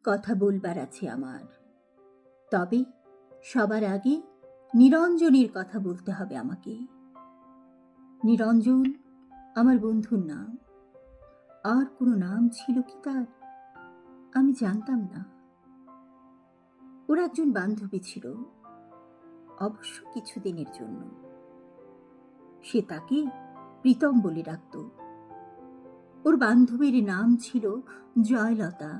কথা বলবার আছে আমার, তবে সবার আগে নিরঞ্জনের কথা বলতে হবে আমাকে। নিরঞ্জন আমার বন্ধুর নাম। আর কোনো নাম ছিল কি তার আমি জানতাম না। ওর একজন বান্ধবী ছিল, অবশ্য কিছুদিনের জন্য। সে তাকে প্রীতম বলে ডাকত। ওর বান্ধবীর নাম ছিল জয়লতা।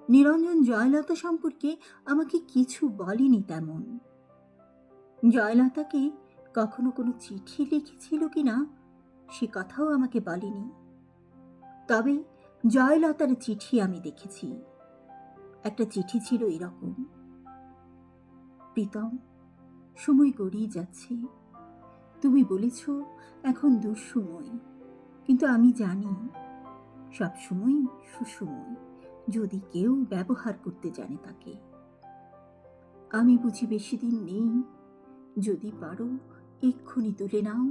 নিরঞ্জন জয়লতা সম্পর্কে আমাকে কিছু বলেনি তেমন। জয়লতাকে কখনো কোনো চিঠি লিখেছিল কিনা সে কথাও আমাকে বলেনি। তবে জয়লতার চিঠি আমি দেখেছি। একটা চিঠি ছিল এরকম: প্রীতম, সময় গড়িয়ে যাচ্ছে। তুমি বলেছ এখন দুঃসময়, কিন্তু আমি জানি সব সময় সুসময়, যদি কেউ ব্যবহার করতে জানে তাকে। আমি বুঝি বেশি দিন নেই, যদি পারো এক্ষুনি তুলে নাও,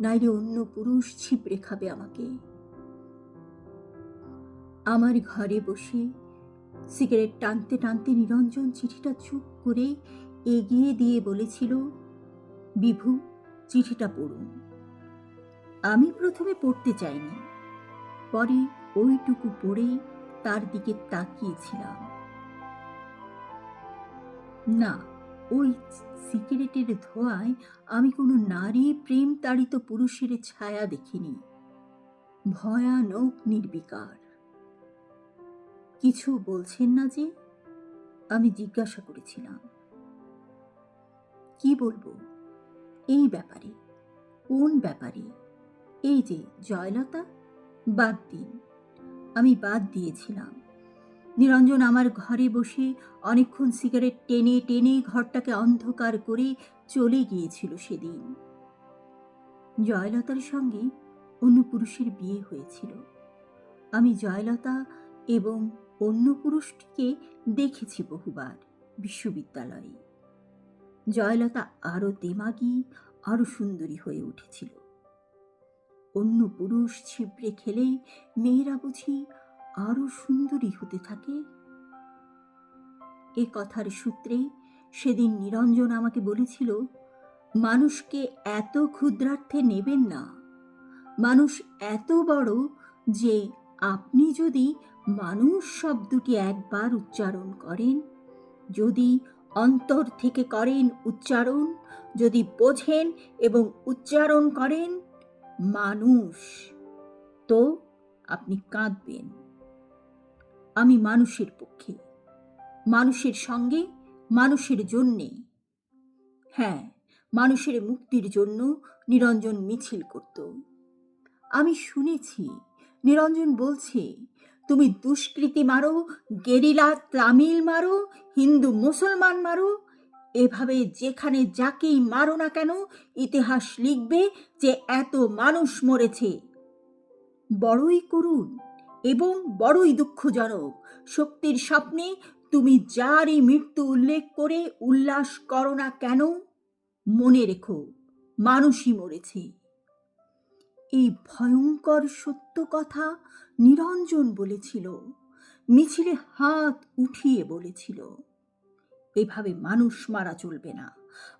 নাইলে অন্য পুরুষ ছিপড়ে খাবে আমাকে। আমার ঘরে বসে সিগারেট টানতে টানতে নিরঞ্জন চিঠিটা চুপ করে এগিয়ে দিয়ে বলেছিল, বিভু, চিঠিটা পড়ুন। আমি প্রথমে পড়তে চাইনি, পরে ওইটুকু পড়ে তার দিকে তাকিয়েছিলাম। না, ওই সিগারেটের ধোঁয়ায় আমি কোনো নারী প্রেম তাড়িত পুরুষের ছায়া দেখিনি। ভয়ানক নির্বিকার। কিছু বলছেন না যে? আমি জিজ্ঞাসা করেছিলাম। কি বলবো এই ব্যাপারে? কোন ব্যাপারে? এই যে জয়লতা? বাদ দিন। আমি বাদ দিয়েছিলাম। নিরঞ্জন আমার ঘরে বসে অনেকক্ষণ সিগারেট টেনে টেনে ঘরটাকে অন্ধকার করে চলে গিয়েছিল সেদিন। জয়লতার সঙ্গে অন্য পুরুষের বিয়ে হয়েছিল। আমি জয়লতা এবং অন্য পুরুষটিকে দেখেছি বহুবার বিশ্ববিদ্যালয়ে। জয়লতা আরো দেমাগী, আরো সুন্দরী হয়ে উঠেছিল। অন্য পুরুষ ছিপড়ে খেলেই মেয়েরা বুঝি আরো সুন্দরী হতে থাকে। এ কথার সূত্রে সেদিন নিরঞ্জন আমাকে বলেছিল, মানুষকে এত ক্ষুদ্রার্থে নেবেন না। মানুষ এত বড় যে আপনি যদি মানুষ শব্দটি একবার উচ্চারণ করেন, যদি অন্তর থেকে করেন উচ্চারণ, যদি বোঝেন এবং উচ্চারণ করেন মানুষ, তো আপনি কাঁদবেন। আমি মানুষের পক্ষে, মানুষের সঙ্গে, মানুষের জন্যে। হ্যাঁ, মানুষের মুক্তির জন্য নিরঞ্জন মিছিল করত। আমি শুনেছি নিরঞ্জন বলছে, তুমি দুষ্কৃতী মারো, গেরিলা তামিল মারো, হিন্দু মুসলমান মারো, এভাবে যেখানে যাকেই মারো না কেন ইতিহাস লিখবে যে এত মানুষ মরেছে। বড়ই করুণ এবং বড়ই দুঃখজনক শক্তির স্বপ্নে তুমি যারই মৃত্যু উল্লেখ করে উল্লাস করো না কেন, মনে রেখো মানুষই মরেছে। এই ভয়ঙ্কর সত্য কথা নিরঞ্জন বলেছিল, মিছিলে হাত উঠিয়ে বলেছিল। এভাবে মানুষ মারা চলবে না,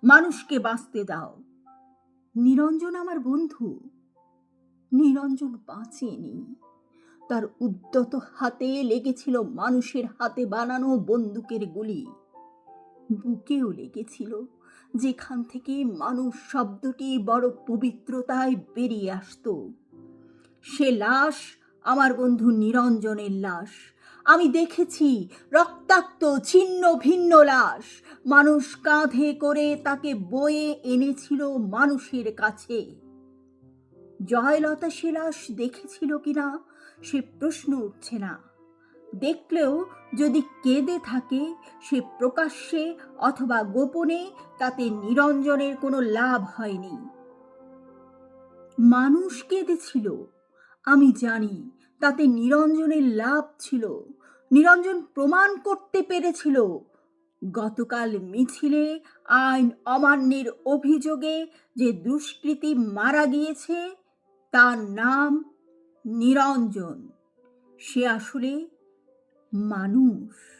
মানুষকে বাঁচতে দাও। নিরঞ্জন আমার বন্ধু। নিরঞ্জন বাঁচেনি। তার উদ্যত হাতে লেগেছিল মানুষের হাতে বানানো বন্দুকের গুলি। বুকেও লেগেছিল, যেখান থেকে মানুষ শব্দটি বড় পবিত্রতায় বেরিয়ে আসত। সে লাশ আমার বন্ধু নিরঞ্জনের লাশ। আমি দেখেছি রক্তাক্ত ছিন্ন ভিন্ন লাশ। মানুষ কাঁধে করে তাকে বয়ে এনেছিল মানুষের কাছে। জয়লতা সে লাশ দেখেছিল কিনা সে প্রশ্ন উঠছে না। দেখলেও যদি কেঁদে থাকে সে প্রকাশ্যে অথবা গোপনে, তাতে নিরঞ্জনের কোনো লাভ হয়নি। মানুষ কেঁদেছিল, আমি জানি, তাতে নিরঞ্জনের লাভ ছিল। নিরঞ্জন প্রমাণ করতে পেরেছিল গতকাল মিছিলে আইন অমান্যের অভিযোগে যে দুষ্কৃতী মারা গিয়েছে তার নাম নিরঞ্জন। সে আসলে মানুষ।